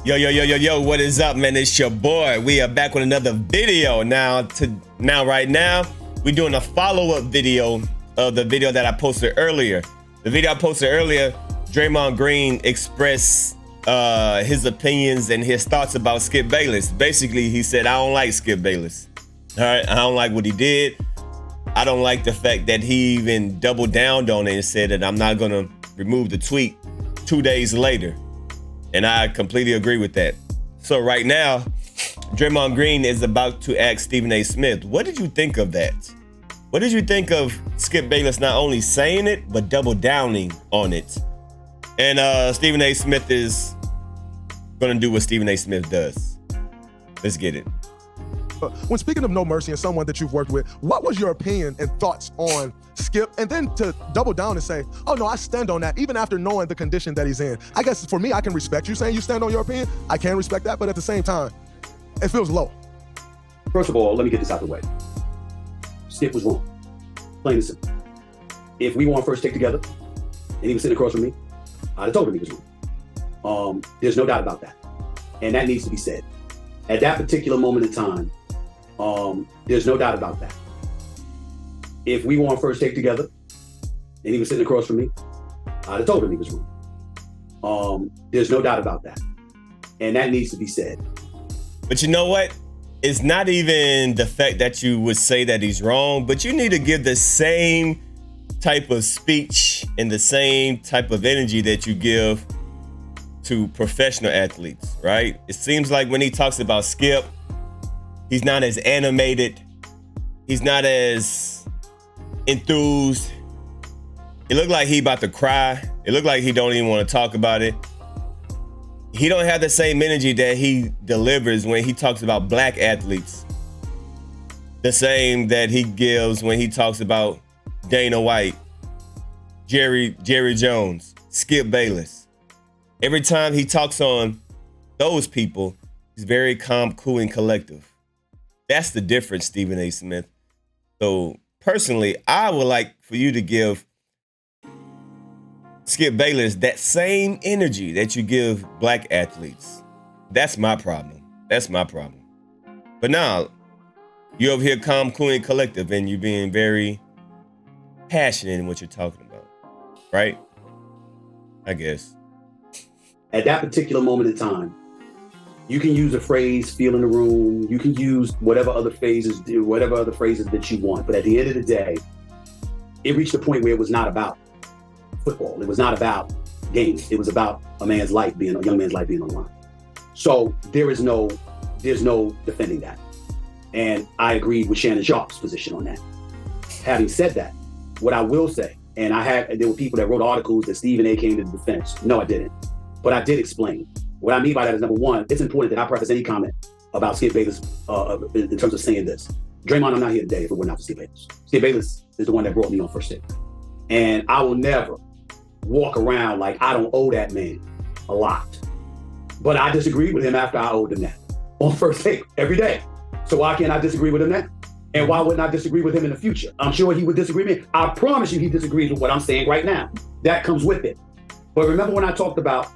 Yo, what is up, man? It's your boy. We are back with another video. Right now, we're doing a follow-up video of the video that I posted earlier. The video I posted earlier, Draymond Green expressed his opinions and his thoughts about Skip Bayless. Basically, he said, I don't like Skip Bayless. All right, I don't like what he did. I don't like the fact that he even doubled down on it and said that I'm not gonna remove the tweet 2 days later. And I completely agree with that. So right now, Draymond Green is about to ask Stephen A. Smith, what did you think of that? What did you think of Skip Bayless not only saying it, but double downing on it? And Stephen A. Smith is gonna do what Stephen A. Smith does. Let's get it. When speaking of No Mercy and someone that you've worked with, what was your opinion and thoughts on Skip? And then to double down and say, oh no, I stand on that, even after knowing the condition that he's in. I guess for me, I can respect you saying you stand on your opinion. I can respect that, but at the same time, it feels low. First of all, let me get this out of the way. Skip was wrong. Plain and simple. If we were on first take together and he was sitting across from me, I'd have told him he was wrong. There's no doubt about that. And that needs to be said. At that particular moment in time, there's no doubt about that. If we were on first take together and he was sitting across from me, I'd have told him he was wrong. There's no doubt about that. And that needs to be said. But you know what? It's not even the fact that you would say that he's wrong, but you need to give the same type of speech and the same type of energy that you give to professional athletes, right? It seems like when he talks about Skip, he's not as animated. He's not as enthused. It looked like he about to cry. It looked like he don't even want to talk about it. He don't have the same energy that he delivers when he talks about black athletes. The same that he gives when he talks about Dana White, Jerry Jones, Skip Bayless. Every time he talks on those people, he's very calm, cool, and collective. That's the difference, Stephen A. Smith. So personally, I would like for you to give Skip Bayless that same energy that you give black athletes. That's my problem. But now, you're over here calm, cool, and collective, and you're being very passionate in what you're talking about, right? I guess. At that particular moment in time, you can use a phrase, feel in the room. You can use whatever other phrases that you want. But at the end of the day, it reached a point where it was not about football. It was not about games. It was about a young man's life being on the line. So there's no defending that. And I agreed with Shannon Sharp's position on that. Having said that, what I will say, and there were people that wrote articles that Stephen A. came to the defense. No, I didn't. But I did explain. What I mean by that is, number one, it's important that I preface any comment about Skip Bayless in terms of saying this. Draymond, I'm not here today if it were not for Skip Bayless. Skip Bayless is the one that brought me on first take. And I will never walk around like I don't owe that man a lot. But I disagreed with him after I owed him that on first take every day. So why can't I disagree with him now? And why wouldn't I disagree with him in the future? I'm sure he would disagree with me. I promise you he disagrees with what I'm saying right now. That comes with it. But remember when I talked about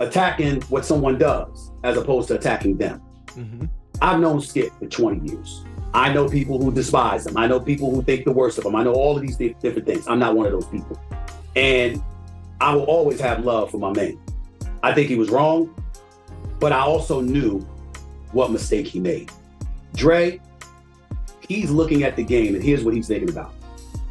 attacking what someone does as opposed to attacking them. Mm-hmm. I've known Skip for 20 years. I know people who despise him. I know people who think the worst of him. I know all of these different things. I'm not one of those people. And I will always have love for my man. I think he was wrong, but I also knew what mistake he made. Dre, he's looking at the game and here's what he's thinking about.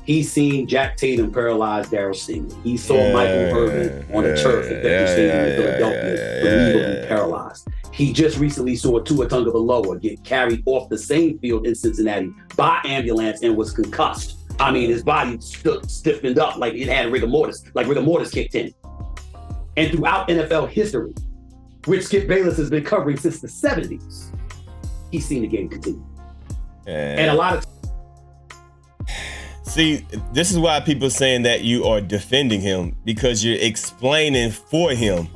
He's seen Jack Tatum paralyze Darryl Stingley. He saw Michael Irvin on the turf at Becky Stadium in Philadelphia, believably paralyzed. He just recently saw Tua Tagovailoa get carried off the same field in Cincinnati by ambulance and was concussed. I mean, his body stiffened up like it had rigor mortis kicked in. And throughout NFL history, which Skip Bayless has been covering since the 70s, he's seen the game continue. And a lot of See, this is why people are saying that you are defending him, because you're explaining for him.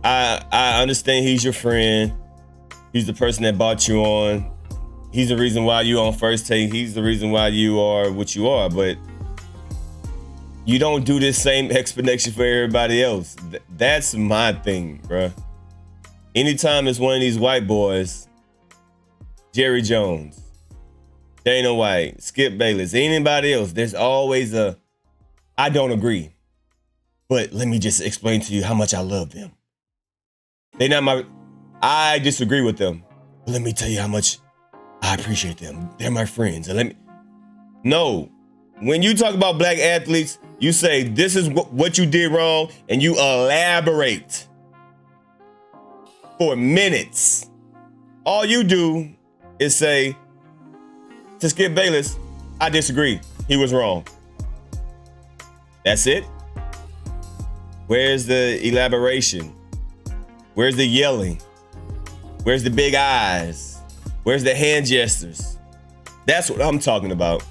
I understand he's your friend. He's the person that brought you on. He's the reason why you on first take. He's the reason why you are what you are. But you don't do this same explanation for everybody else. That's my thing, bro. anytime it's one of these white boys, Jerry Jones, Dana White, Skip Bayless, anybody else, there's always I don't agree. But let me just explain to you how much I love them. I disagree with them. But let me tell you how much I appreciate them. They're my friends. And no. When you talk about black athletes, you say this is what you did wrong, and you elaborate for minutes. All you do is say to Skip Bayless, I disagree. He was wrong. That's it. Where's the elaboration? Where's the yelling? Where's the big eyes? Where's the hand gestures? That's what I'm talking about.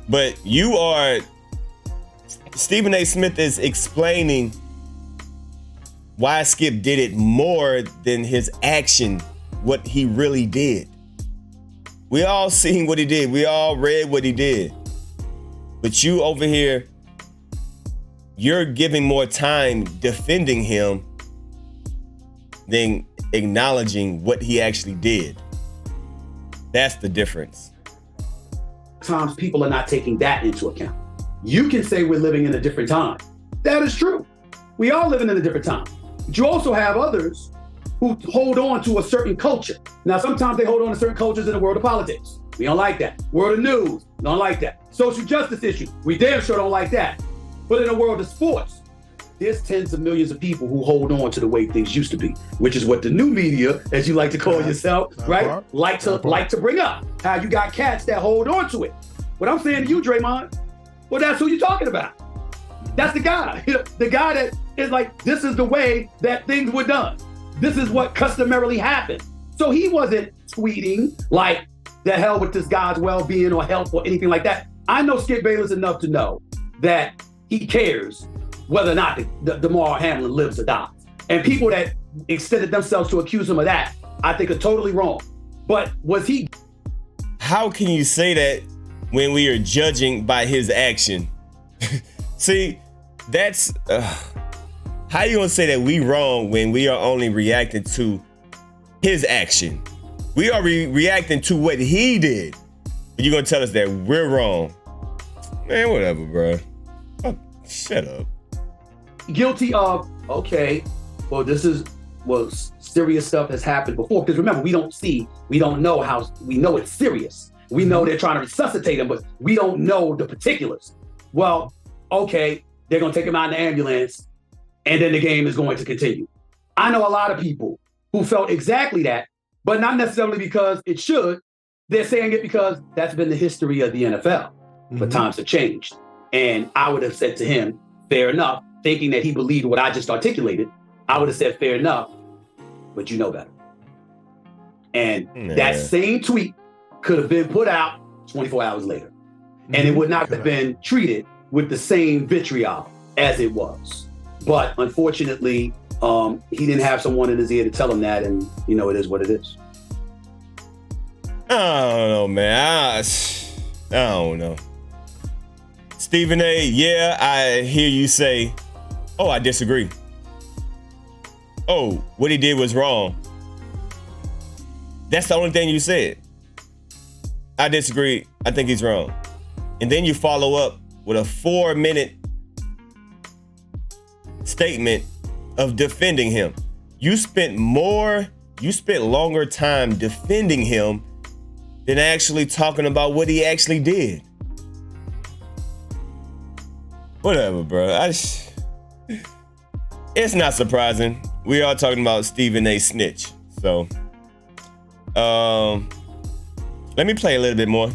But Stephen A. Smith is explaining why Skip did it more than his action, what he really did. We all seen what he did. We all read what he did. But you over here, you're giving more time defending him than acknowledging what he actually did. That's the difference. Times people are not taking that into account. You can say we're living in a different time. That is true. We are living in a different time. But you also have others who hold on to a certain culture. Now, sometimes they hold on to certain cultures in the world of politics. We don't like that. World of news, don't like that. Social justice issues, we damn sure don't like that. But in the world of sports, there's tens of millions of people who hold on to the way things used to be, which is what the new media, as you like to call yourself, right, like to bring up. How you got cats that hold on to it. What I'm saying to you, Draymond, well, that's who you're talking about. That's the guy. The guy that is like, this is the way that things were done. This is what customarily happened. So he wasn't tweeting like, the hell with this guy's well-being or health or anything like that. I know Skip Bayless enough to know that he cares whether or not Damar Hamlin lives or dies. And people that extended themselves to accuse him of that, I think are totally wrong. But was he? How can you say that when we are judging by his action? See, that's how you gonna say that we wrong when we are only reacting to his action? We are reacting to what he did. But you're gonna tell us that we're wrong. Man, whatever, bro. Oh, shut up. Guilty of, okay, well, serious stuff has happened before. Because remember, we don't know we know it's serious. We know they're trying to resuscitate him, but we don't know the particulars. Well, okay, they're gonna take him out in the ambulance, and then the game is going to continue. I know a lot of people who felt exactly that, but not necessarily because it should. They're saying it because that's been the history of the NFL. Mm-hmm. But times have changed. And I would have said to him, fair enough, thinking that he believed what I just articulated. I would have said, fair enough, but you know better. And that same tweet could have been put out 24 hours later. And it would not have been treated with the same vitriol as it was. But unfortunately, he didn't have someone in his ear to tell him that, and it is what it is. I don't know, man. I don't know. Stephen A., yeah, I hear you say, oh, I disagree. Oh, what he did was wrong. That's the only thing you said. I disagree. I think he's wrong. And then you follow up with a 4-minute statement of defending him. You spent longer time defending him than actually talking about what he actually did. Whatever, bro. It's not surprising. We are talking about Stephen A. Snitch. So, let me play a little bit more.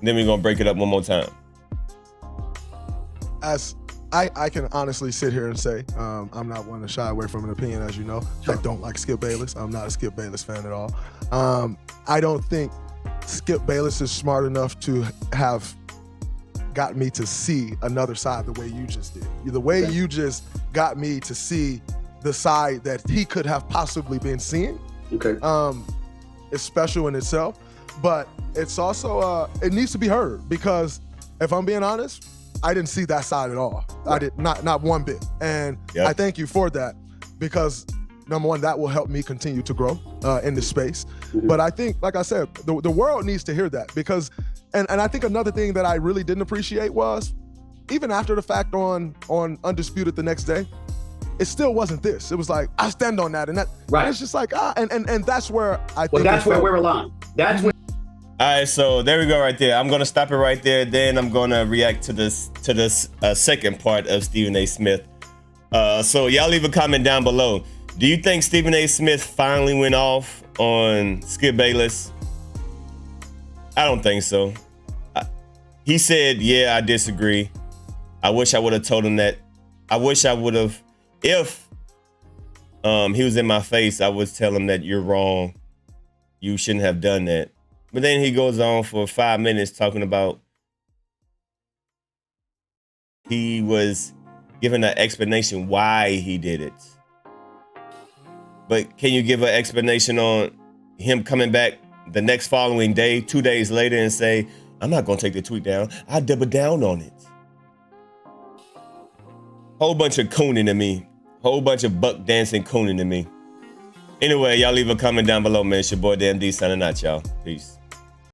Then we're gonna break it up one more time. As I can honestly sit here and say, I'm not one to shy away from an opinion, as you know. I don't like Skip Bayless. I'm not a Skip Bayless fan at all. I don't think Skip Bayless is smart enough to have got me to see another side the way you just did. The way you just got me to see the side that he could have possibly been seeing. Okay. It's special in itself, but it's also, it needs to be heard, because if I'm being honest, I didn't see that side at all. I did not one bit. And I thank you for that, because number one, that will help me continue to grow in this space. But I think, like I said, the world needs to hear that because, and I think another thing that I really didn't appreciate was, even after the fact on Undisputed the next day, it still wasn't this. It was like, I stand on that. And that, and it's just like, and that's where I think. Well, that's where we're aligned. That's where. All right, so there we go right there. I'm gonna stop it right there. Then I'm gonna react to this second part of Stephen A. Smith. So y'all leave a comment down below. Do you think Stephen A. Smith finally went off on Skip Bayless? I don't think so. He said, yeah, I disagree. I wish I would have told him that. I wish I would have, if he was in my face, I would tell him that you're wrong. You shouldn't have done that. But then he goes on for 5 minutes talking about he was giving an explanation why he did it. But can you give an explanation on him coming back the next following day, 2 days later, and say, I'm not going to take the tweet down. I double down on it. Whole bunch of cooning to me. Whole bunch of buck dancing cooning to me. Anyway, y'all leave a comment down below, man. It's your boy, Dan D, signing out, y'all. Peace.